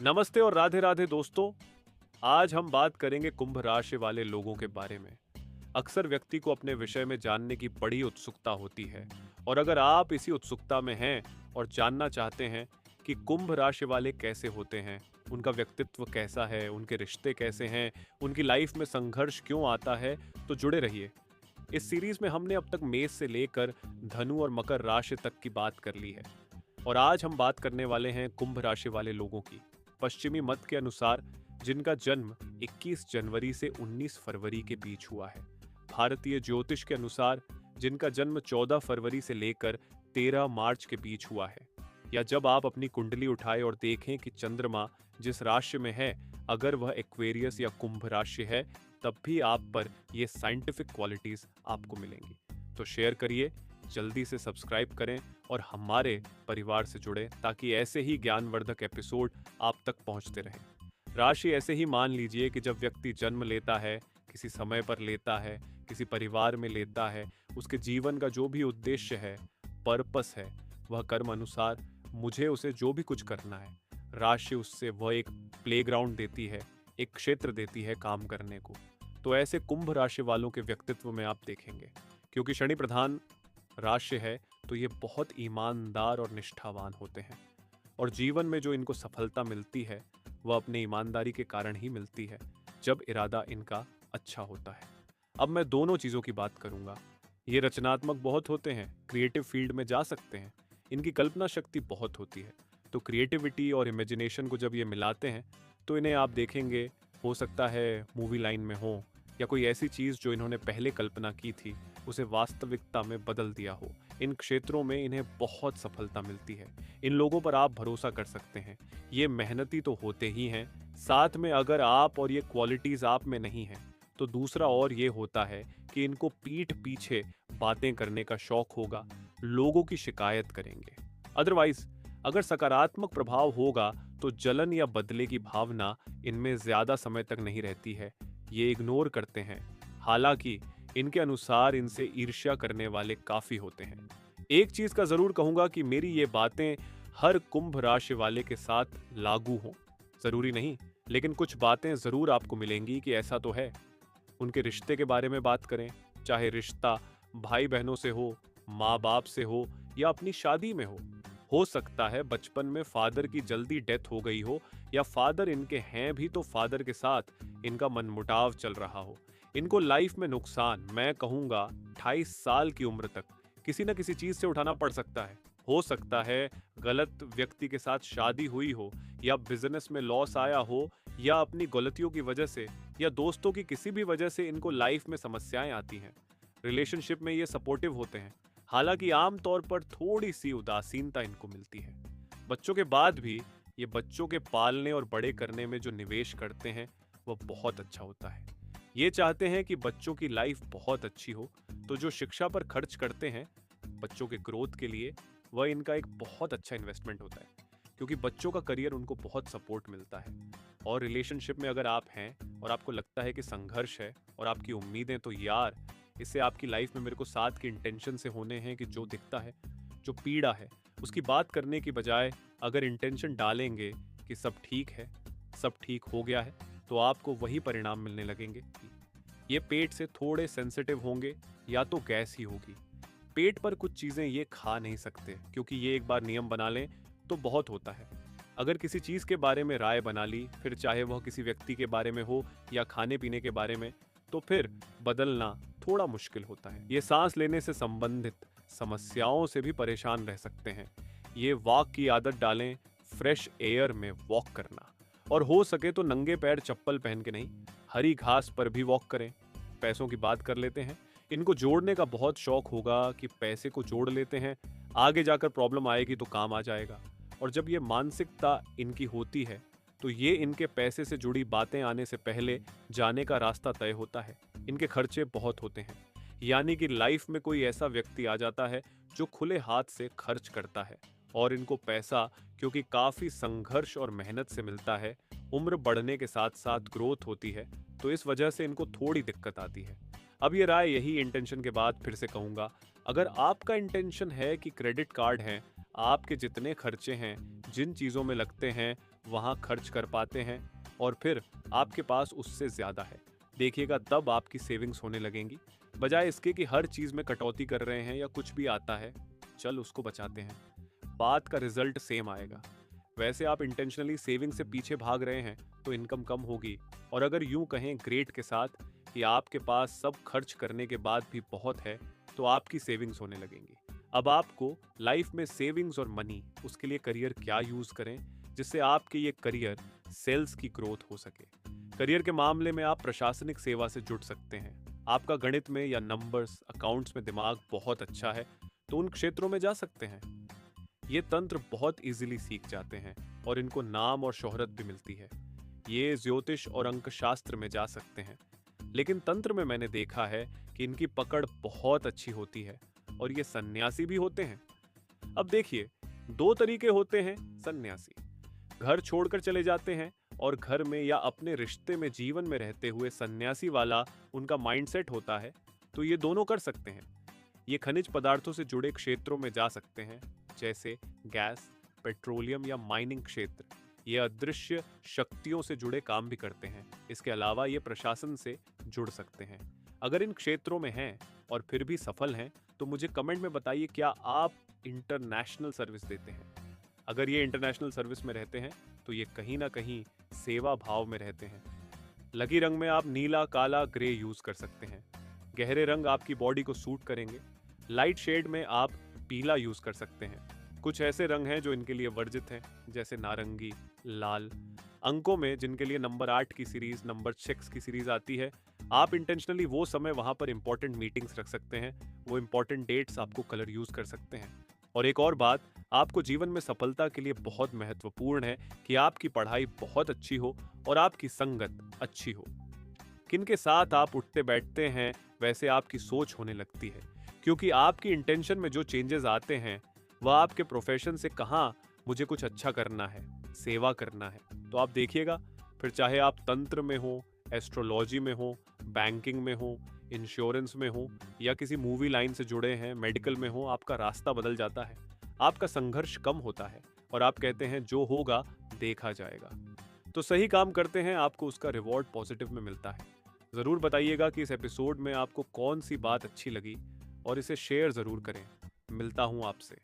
नमस्ते और राधे राधे दोस्तों। आज हम बात करेंगे कुंभ राशि वाले लोगों के बारे में। अक्सर व्यक्ति को अपने विषय में जानने की बड़ी उत्सुकता होती है और अगर आप इसी उत्सुकता में हैं और जानना चाहते हैं कि कुंभ राशि वाले कैसे होते हैं, उनका व्यक्तित्व कैसा है, उनके रिश्ते कैसे हैं, उनकी लाइफ में संघर्ष क्यों आता है, तो जुड़े रहिए। इस सीरीज में हमने अब तक मेष से लेकर धनु और मकर राशि तक की बात कर ली है और आज हम बात करने वाले हैं कुंभ राशि वाले लोगों की। पश्चिमी मत के अनुसार जिनका जन्म 21 जनवरी से 19 फरवरी के बीच हुआ है। भारतीय ज्योतिष के अनुसार जिनका जन्म 14 फरवरी से लेकर 13 मार्च के बीच हुआ है। या जब आप अपनी कुंडली उठाएं और देखें कि चंद्रमा जिस राशि में है, अगर वह एक्वेरियस या कुंभ राशि है, तब भी आप पर ये साइंटिफिक क्वालिटीज आपको मिलेंगी। तो शेयर करिए, जल्दी से सब्सक्राइब करें और हमारे परिवार से जुड़ें ताकि ऐसे ही ज्ञानवर्धक एपिसोड आप तक पहुंचते रहें। राशि ऐसे ही मान लीजिए कि जब व्यक्ति जन्म लेता है, किसी समय पर लेता है, किसी परिवार में लेता है, उसके जीवन का जो भी उद्देश्य है, पर्पस है, वह कर्म अनुसार मुझे उसे जो भी कुछ करना है, राशि उससे वह एक प्लेग्राउंड देती है, एक क्षेत्र देती है काम करने को। तो ऐसे कुंभ राशि वालों के व्यक्तित्व में आप देखेंगे, क्योंकि शनि प्रधान राशि है तो ये बहुत ईमानदार और निष्ठावान होते हैं और जीवन में जो इनको सफलता मिलती है वह अपनी ईमानदारी के कारण ही मिलती है, जब इरादा इनका अच्छा होता है। अब मैं दोनों चीज़ों की बात करूंगा। ये रचनात्मक बहुत होते हैं, क्रिएटिव फील्ड में जा सकते हैं, इनकी कल्पना शक्ति बहुत होती है। तो क्रिएटिविटी और इमेजिनेशन को जब ये मिलाते हैं तो इन्हें आप देखेंगे, हो सकता है मूवी लाइन में हो या कोई ऐसी चीज़ जो इन्होंने पहले कल्पना की थी उसे वास्तविकता में बदल दिया हो। इन क्षेत्रों में इन्हें बहुत सफलता मिलती है। इन लोगों पर आप भरोसा कर सकते हैं। ये मेहनती तो होते ही हैं, साथ में अगर आप और ये क्वालिटीज़ आप में नहीं हैं तो दूसरा और ये होता है कि इनको पीठ पीछे बातें करने का शौक होगा, लोगों की शिकायत करेंगे। अदरवाइज अगर सकारात्मक प्रभाव होगा तो जलन या बदले की भावना इनमें ज्यादा समय तक नहीं रहती है, ये इग्नोर करते हैं। हालांकि इनके अनुसार इनसे ईर्ष्या करने वाले काफी होते हैं। एक चीज का जरूर कहूंगा कि मेरी ये बातें हर कुंभ राशि वाले के साथ लागू हों, जरूरी नहीं, लेकिन कुछ बातें जरूर आपको मिलेंगी कि ऐसा तो है। उनके रिश्ते के बारे में बात करें, चाहे रिश्ता भाई बहनों से हो, माँ बाप से हो या अपनी शादी में हो सकता है बचपन में फादर की जल्दी डेथ हो गई हो या फादर इनके हैं भी तो फादर के साथ इनका मनमुटाव चल रहा हो। इनको लाइफ में नुकसान, मैं कहूंगा 28 साल की उम्र तक किसी न किसी चीज से उठाना पड़ सकता है। हो सकता है गलत व्यक्ति के साथ शादी हुई हो या बिजनेस में लॉस आया हो या अपनी गलतियों की वजह से या दोस्तों की किसी भी वजह से इनको लाइफ में समस्याएं आती हैं। रिलेशनशिप में ये सपोर्टिव होते हैं, हालांकि आमतौर पर थोड़ी सी उदासीनता इनको मिलती है। बच्चों के बाद भी ये बच्चों के पालने और बड़े करने में जो निवेश करते हैं वह बहुत अच्छा होता है। ये चाहते हैं कि बच्चों की लाइफ बहुत अच्छी हो, तो जो शिक्षा पर खर्च करते हैं बच्चों के ग्रोथ के लिए, वह इनका एक बहुत अच्छा इन्वेस्टमेंट होता है, क्योंकि बच्चों का करियर उनको बहुत सपोर्ट मिलता है। और रिलेशनशिप में अगर आप हैं और आपको लगता है कि संघर्ष है और आपकी उम्मीदें, तो यार इससे आपकी लाइफ में मेरे को साथ के इंटेंशन से होने हैं कि जो दिखता है, जो पीड़ा है, उसकी बात करने की बजाय अगर इंटेंशन डालेंगे कि सब ठीक है, सब ठीक हो गया है, तो आपको वही परिणाम मिलने लगेंगे। ये पेट से थोड़े सेंसिटिव होंगे या तो गैस ही होगी। पेट पर कुछ चीजें ये खा नहीं सकते, क्योंकि ये एक बार नियम बना लें तो बहुत होता है। अगर किसी चीज के बारे में राय बना ली, फिर चाहे वह किसी व्यक्ति के बारे में हो या खाने पीने के बारे में, तो फिर बदलना थोड़ा मुश्किल होता है। ये सांस लेने से संबंधित समस्याओं से भी परेशान रह सकते हैं। ये वॉक की आदत डालें, फ्रेश एयर में वॉक करना, और हो सके तो नंगे पैर चप्पल पहन के नहीं, हरी घास पर भी वॉक करें। पैसों की बात कर लेते हैं। इनको जोड़ने का बहुत शौक होगा कि पैसे को जोड़ लेते हैं, आगे जाकर प्रॉब्लम आएगी तो काम आ जाएगा। और जब ये मानसिकता इनकी होती है तो ये इनके पैसे से जुड़ी बातें आने से पहले जाने का रास्ता तय होता है। इनके खर्चे बहुत होते हैं, यानी कि लाइफ में कोई ऐसा व्यक्ति आ जाता है जो खुले हाथ से खर्च करता है और इनको पैसा क्योंकि काफी संघर्ष और मेहनत से मिलता है, उम्र बढ़ने के साथ साथ ग्रोथ होती है, तो इस वजह से इनको थोड़ी दिक्कत आती है। अब ये राय यही इंटेंशन के बाद फिर से कहूंगा, अगर आपका इंटेंशन है कि क्रेडिट कार्ड है, आपके जितने खर्चे हैं, जिन चीज़ों में लगते हैं, वहां खर्च कर पाते हैं और फिर आपके पास उससे ज़्यादा है, देखिएगा तब आपकी सेविंग्स होने लगेंगी। बजाय इसके कि हर चीज़ में कटौती कर रहे हैं या कुछ भी आता है, चल उसको बचाते हैं, बात का रिजल्ट सेम आएगा। वैसे आप इंटेंशनली सेविंग से पीछे भाग रहे हैं तो इनकम कम होगी, और अगर यूं कहें ग्रेट के साथ कि आपके पास सब खर्च करने के बाद भी बहुत है, तो आपकी सेविंग्स होने लगेंगी। अब आपको लाइफ में सेविंग्स और मनी, उसके लिए करियर क्या यूज करें जिससे आपके ये करियर सेल्स की ग्रोथ हो सके। करियर के मामले में आप प्रशासनिक सेवा से जुड़ सकते हैं। आपका गणित में या नंबर्स अकाउंट्स में दिमाग बहुत अच्छा है तो उन क्षेत्रों में जा सकते हैं। ये तंत्र बहुत इजीली सीख जाते हैं और इनको नाम और शोहरत भी मिलती है। ये ज्योतिष और अंकशास्त्र में जा सकते हैं, लेकिन तंत्र में मैंने देखा है कि इनकी पकड़ बहुत अच्छी होती है और ये सन्यासी भी होते हैं। अब देखिए, दो तरीके होते हैं सन्यासी। घर छोड़कर चले जाते हैं और घर में या अपने रिश्ते में जीवन में रहते हुए सन्यासी वाला उनका माइंडसेट होता है, तो ये दोनों कर सकते हैं। ये खनिज पदार्थों से जुड़े क्षेत्रों में जा सकते हैं, जैसे गैस, पेट्रोलियम या माइनिंग क्षेत्र। ये अदृश्य शक्तियों से जुड़े काम भी करते हैं। इसके अलावा ये प्रशासन से जुड़ सकते हैं। अगर इन क्षेत्रों में हैं और फिर भी सफल हैं, तो मुझे कमेंट में बताइए, क्या आप इंटरनेशनल सर्विस देते हैं? अगर ये इंटरनेशनल सर्विस में रहते हैं तो ये कहीं ना कहीं सेवा भाव में रहते हैं। लकी रंग में आप नीला, काला, ग्रे यूज कर सकते हैं। गहरे रंग आपकी बॉडी को सूट करेंगे। लाइट शेड में आप पीला यूज कर सकते हैं। कुछ ऐसे रंग हैं जो इनके लिए वर्जित हैं, जैसे नारंगी, लाल। अंकों में जिनके लिए नंबर 8 की सीरीज, नंबर 6 की सीरीज आती है, आप इंटेंशनली वो समय वहां पर इंपॉर्टेंट मीटिंग्स रख सकते हैं। वो इंपॉर्टेंट डेट्स आपको कलर यूज कर सकते हैं। और एक और बात, आपको जीवन में सफलता के लिए बहुत महत्वपूर्ण है कि आपकी पढ़ाई बहुत अच्छी हो और आपकी संगत अच्छी हो। किनके साथ आप उठते बैठते हैं, वैसे आपकी सोच होने लगती है, क्योंकि आपकी इंटेंशन में जो चेंजेस आते हैं वह आपके प्रोफेशन से कहाँ मुझे कुछ अच्छा करना है, सेवा करना है, तो आप देखिएगा, फिर चाहे आप तंत्र में हो, एस्ट्रोलॉजी में हो, बैंकिंग में हो, इंश्योरेंस में हो या किसी मूवी लाइन से जुड़े हैं, मेडिकल में हो, आपका रास्ता बदल जाता है। आपका संघर्ष कम होता है और आप कहते हैं जो होगा देखा जाएगा। तो सही काम करते हैं, आपको उसका रिवॉर्ड पॉजिटिव में मिलता है। ज़रूर बताइएगा कि इस एपिसोड में आपको कौन सी बात अच्छी लगी और इसे शेयर ज़रूर करें। मिलता हूँ आपसे।